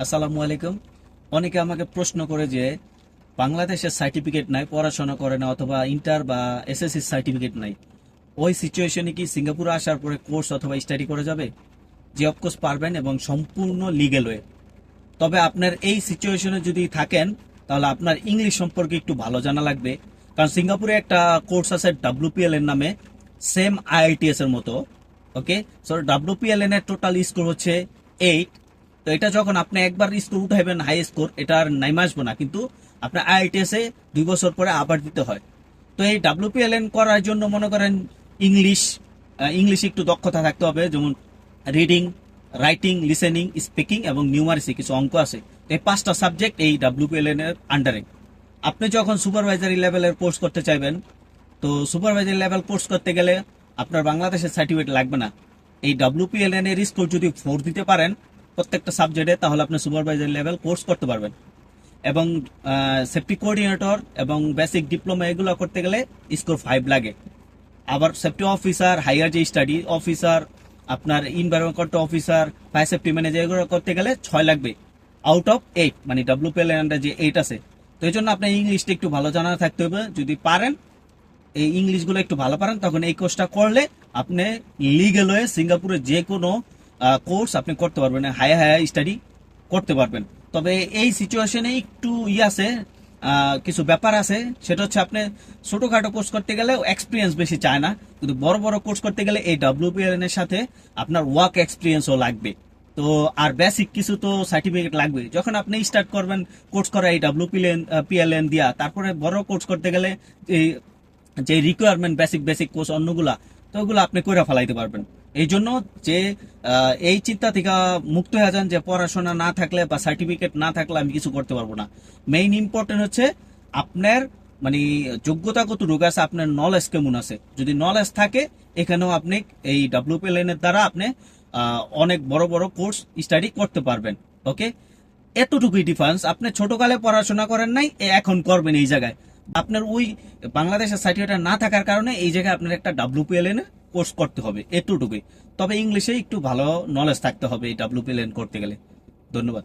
আসসালামু আলাইকুম। অনেকে আমাকে প্রশ্ন করে যে বাংলাদেশের সার্টিফিকেট নাই, পড়াশোনা করে না, অথবা ইন্টার বা এসএসসি সার্টিফিকেট নাই, ওই সিচুয়েশনে কি সিঙ্গাপুরে আসার পরে কোর্স অথবা স্টাডি করা যাবে? জি, অফকোর্স পারবেন, এবং সম্পূর্ণ লিগেল ওয়ে। তবে আপনার এই সিচুয়েশনে যদি থাকেন, তাহলে আপনার ইংলিশ সম্পর্কে একটু ভালো জানা লাগবে। কারণ সিঙ্গাপুরে একটা কোর্স আছে WPL এর নামে, সেম IELTS এর মতো। ওকে, সো WPLN এর টোটাল স্কোর হচ্ছে 8। তো এটা যখন আপনি একবার স্কোর উঠাইবেন হাই স্কোর, এটা আর নাইমা আসবো না, কিন্তু আপনার IELTS এ 2 বছর পরে আবার দিতে হয়। তো এই WPLN করার জন্য মনে করেন ইংলিশ ইংলিশ একটু দক্ষতা থাকতে হবে, যেমন রিডিং, রাইটিং, লিসেনিং, স্পিকিং এবং নিউমারেসি কিছু অঙ্ক আছে। এই 5টা সাবজেক্ট এই WPLN এর আন্ডারে। আপনি যখন সুপারভাইজারি লেভেলের কোর্স করতে চাইবেন, তো সুপারভাইজারি লেভেল কোর্স করতে গেলে আপনার বাংলাদেশের সার্টিফিকেট লাগবে না। এই WPLN এর স্কোর যদি 4 দিতে পারেন প্রত্যেকটা সাবজেক্টে, তাহলে আপনি সুপারভাইজারি লেভেল কোর্স করতে পারবেন। এবং সেফটি কোঅর্ডিনেটর এবং বেসিক ডিপ্লোমা এগুলো করতে গেলে স্কোর 5 লাগে। আবার সেফটি অফিসার, হাইয়ার যে স্টাডি অফিসার, আপনার environment officer, fire safety manager, এগুলো করতে গেলে 6 লাগবে আউট অফ 8, মানে WPLN যে 8 আছে। তো এই জন্য আপনার ইংলিশটা একটু ভালো জানা থাকতে হবে। যদি পারেন, এই ইংলিশগুলো একটু ভালো পারেন, তখন এই কোর্সটা করলে আপনি লিগেল হয়ে সিঙ্গাপুরে যে কোনো কোর্স আপনি করতে পারবেন, হায়ার স্টাডি করতে পারবেন। তবে এই সিচুয়েশনে একটু আছে, কিছু ব্যাপার আছে। সেটা হচ্ছে আপনি ছোটখাটো কোর্স করতে গেলে এক্সপিরিয়েন্স বেশি চায় না, কিন্তু বড় বড় কোর্স করতে গেলে এই WPLN এর সাথে আপনার ওয়ার্ক এক্সপিরিয়েন্সও লাগবে। তো আর বেসিক কিছু তো সার্টিফিকেট লাগবে। যখন আপনি স্টার্ট করবেন কোর্স করা এই WPLN দিয়া, তারপরে বড় কোর্স করতে গেলে এই যে রিকোয়ারমেন্ট বেসিক বেসিক কোর্স অন্যগুলা, তো ওগুলো আপনি করে ফেলাইতে পারবেন। এই জন্য যে এই চিন্তা থেকে মুক্ত হয়ে যান যে পড়াশোনা না থাকলে বা সার্টিফিকেট না থাকলে আমি কিছু করতে পারবো না। মেইন ইম্পর্টেন্ট হচ্ছে আপনার মানে যোগ্যতা কতটুকু আছে, আপনার নলেজ কেমন আছে। যদি নলেজ থাকে, এখানেও আপনি এই WPLN এর দ্বারা আপনি অনেক বড় বড় কোর্স স্টাডি করতে পারবেন। ওকে, এতটুকুই ডিফারেন্স। আপনি ছোটকালে পড়াশোনা করেন নাই, এখন করবেন এই জায়গায়। আপনার ওই বাংলাদেশের সার্টিফিকেট না থাকার কারণে এই জায়গায় আপনার একটা WPLN কোর্স করতে হবে, এতটুকুই। তবে ইংলিশে একটু ভালো নলেজ থাকতে হবে এই WPLN করতে গেলে। ধন্যবাদ।